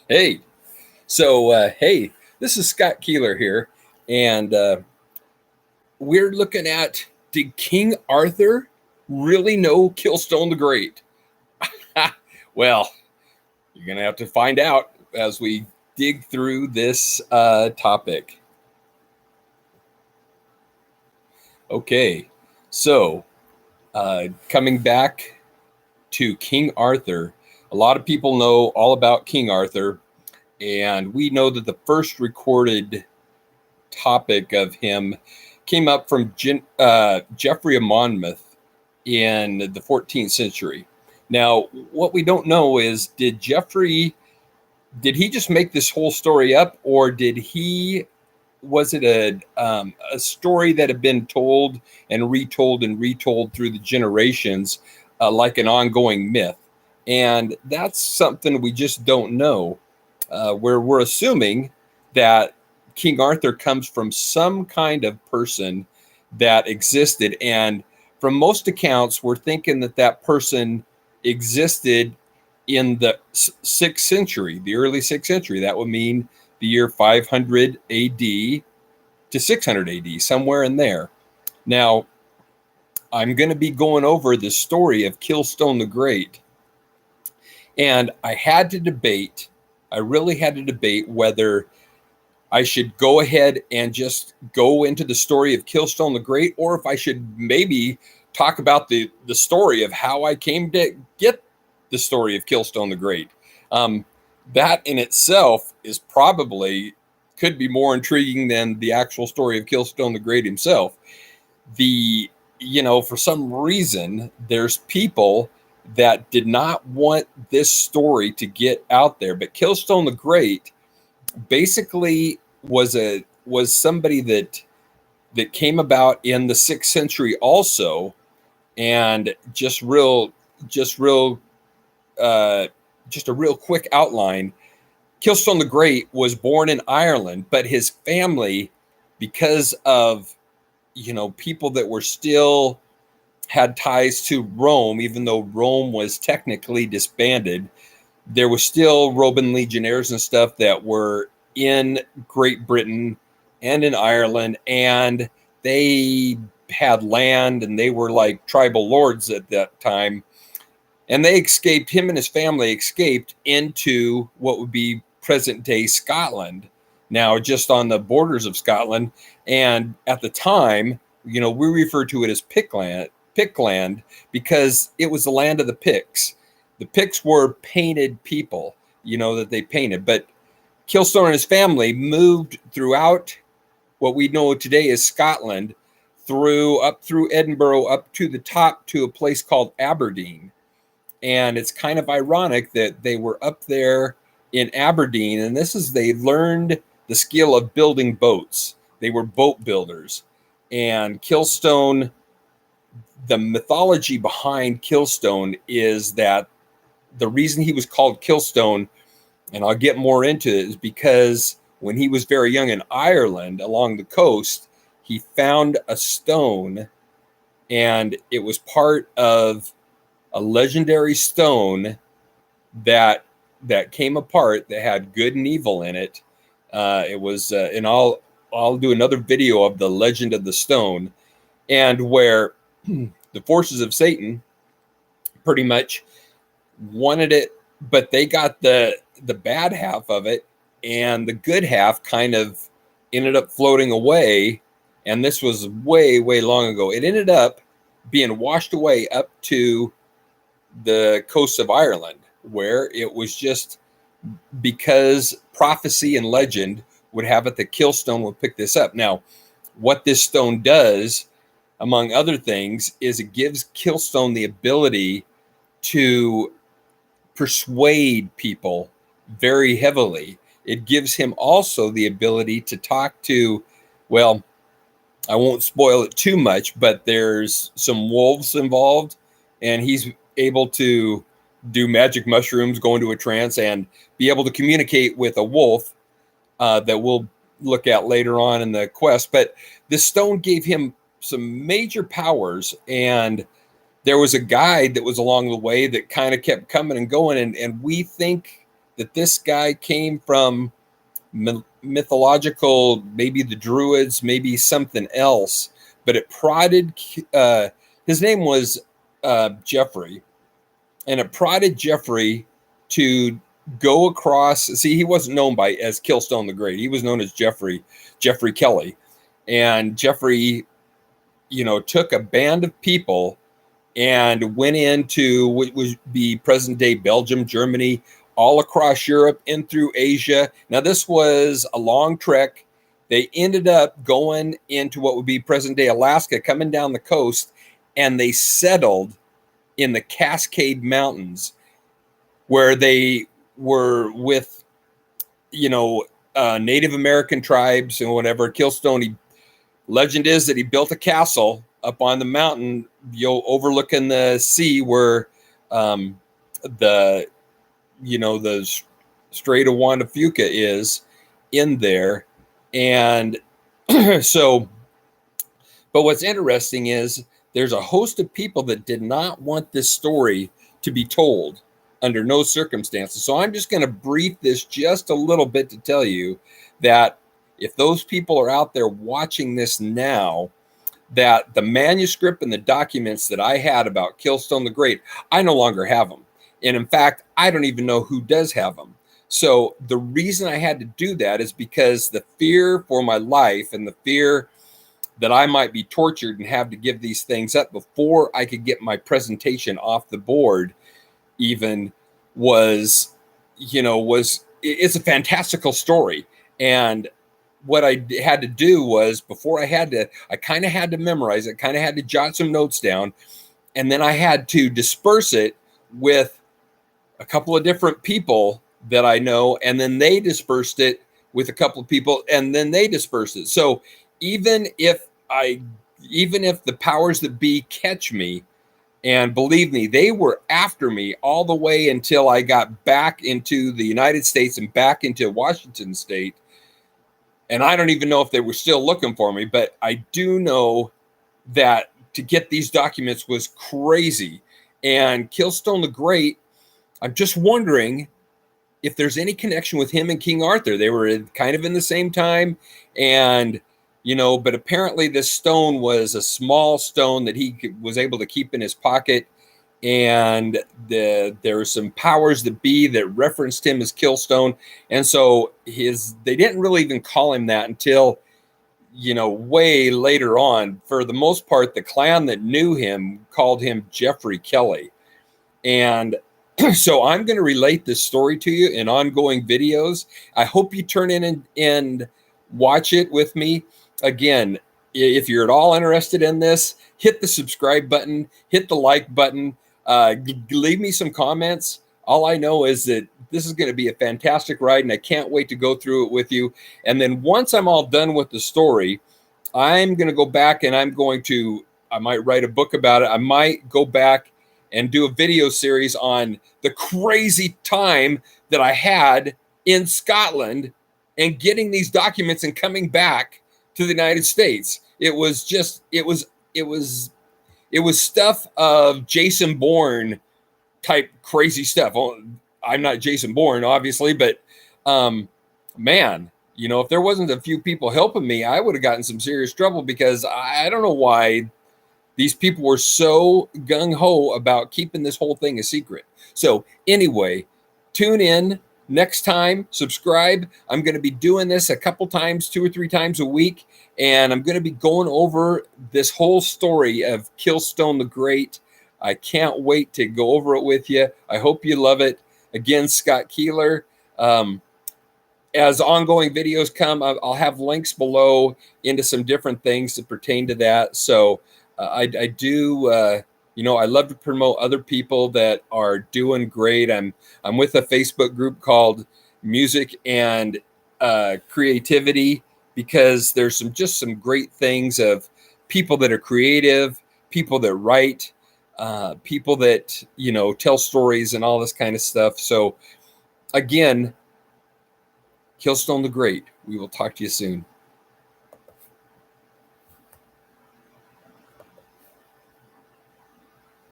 Hey, hey, this is Scott Keeler here, and we're looking at, did King Arthur really know Kilstone the Great? Well, you're going to have to find out as we dig through this topic. Okay, so coming back to King Arthur, a lot of people know all about King Arthur, and we know that the first recorded topic of him came up from Geoffrey of Monmouth in the 14th century. Now, what we don't know is, did he just make this whole story up, or was it a story that had been told and retold through the generations, like an ongoing myth? And that's something we just don't know. Where we're assuming that King Arthur comes from some kind of person that existed. And from most accounts, we're thinking that that person existed in the 6th century, the early 6th century. That would mean the year 500 AD to 600 AD, somewhere in there. Now, I'm going to be going over the story of Kilstone the Great. And I really had to debate whether I should go ahead and just go into the story of Kilstone the Great, or if I should maybe talk about the story of how I came to get the story of Kilstone the Great. That in itself is probably could be more intriguing than the actual story of Kilstone the Great himself. For some reason, there's people that did not want this story to get out there, but Kilstone the Great basically was somebody that came about in the 6th century also. And just a real quick outline. Kilstone the Great was born in Ireland, but his family, because of people that were still had ties to Rome, even though Rome was technically disbanded, there was still Roman legionnaires and stuff that were in Great Britain and in Ireland, and they had land, and they were like tribal lords at that time. And him and his family escaped into what would be present day Scotland, now just on the borders of Scotland. And at the time, we refer to it as Pickland, because it was the land of the Picts. The Picts were painted people, that they painted. But Kilstone and his family moved throughout what we know today as Scotland, up through Edinburgh, up to the top to a place called Aberdeen. And it's kind of ironic that they were up there in Aberdeen, and they learned the skill of building boats. They were boat builders. And Kilstone, the mythology behind Kilstone is that the reason he was called Kilstone, and I'll get more into it, is because when he was very young in Ireland along the coast, he found a stone, and it was part of a legendary stone that came apart, that had good and evil in it. It was, and I'll do another video of the legend of the stone, and where the forces of Satan pretty much wanted it, but they got the bad half of it, and the good half kind of ended up floating away. And this was way, way long ago. It ended up being washed away up to the coast of Ireland, where it was just because prophecy and legend would have it that Kilstone would pick this up. Now, what this stone does, among other things, is it gives Kilstone the ability to persuade people very heavily. It gives him also the ability to talk to, well, I won't spoil it too much, but there's some wolves involved, and he's able to do magic mushrooms, go into a trance, and be able to communicate with a wolf that we'll look at later on in the quest. But this stone gave him some major powers, and there was a guide that was along the way that kind of kept coming and going, and we think that this guy came from mythological, maybe the Druids, maybe something else, but it prodded, his name was Jeffrey, and it prodded Jeffrey to go across. See, he wasn't known by as Kilstone the Great. He was known as Jeffrey Kelly. And Jeffrey, took a band of people and went into what would be present day Belgium, Germany, all across Europe and through Asia. Now, this was a long trek. They ended up going into what would be present day Alaska, coming down the coast, and they settled in the Cascade Mountains, where they were with, Native American tribes and whatever. Kilstone, legend is that he built a castle up on the mountain, overlooking the sea, where the the Strait of Juan de Fuca is in there. And so, but what's interesting is there's a host of people that did not want this story to be told under no circumstances. So I'm just going to brief this just a little bit to tell you that if those people are out there watching this now, that the manuscript and the documents that I had about Kilstone the Great, I no longer have them. And in fact, I don't even know who does have them. So the reason I had to do that is because the fear for my life and the fear that I might be tortured and have to give these things up before I could get my presentation off the board even was, it's a fantastical story. And what I had to do was, before I kind of had to memorize it, kind of had to jot some notes down, and then I had to disperse it with a couple of different people that I know, and then they dispersed it with a couple of people, and then they dispersed it. So even if the powers that be catch me, and believe me, they were after me all the way until I got back into the United States and back into Washington State. And I don't even know if they were still looking for me, but I do know that to get these documents was crazy. And Kilstone the Great, I'm just wondering if there's any connection with him and King Arthur. They were kind of in the same time. And, but apparently this stone was a small stone that he was able to keep in his pocket. And there were some powers that be that referenced him as Kilstone. And so they didn't really even call him that until, way later on. For the most part, the clan that knew him called him Jeffrey Kelly. And so I'm going to relate this story to you in ongoing videos. I hope you turn in and watch it with me. Again, if you're at all interested in this, hit the subscribe button, hit the like button, leave me some comments. All I know is that this is going to be a fantastic ride, and I can't wait to go through it with you. And then once I'm all done with the story, I'm going to go back and I might write a book about it. I might go back and do a video series on the crazy time that I had in Scotland and getting these documents and coming back to the United States. It was stuff of Jason Bourne type crazy stuff. Well, I'm not Jason Bourne, obviously, but man, if there wasn't a few people helping me, I would have gotten some serious trouble, because I don't know why these people were so gung-ho about keeping this whole thing a secret. So anyway, tune in next time, subscribe. I'm going to be doing this a couple times, 2 or 3 times a week, and I'm going to be going over this whole story of Kilstone the Great. I can't wait to go over it with you. I hope you love it. Again, Scott Keeler. As ongoing videos come, I'll have links below into some different things that pertain to that. So I do, I love to promote other people that are doing great. I'm with a Facebook group called Music and Creativity, because there's some great things of people that are creative, people that write, people that, tell stories and all this kind of stuff. So again, Kilstone the Great. We will talk to you soon.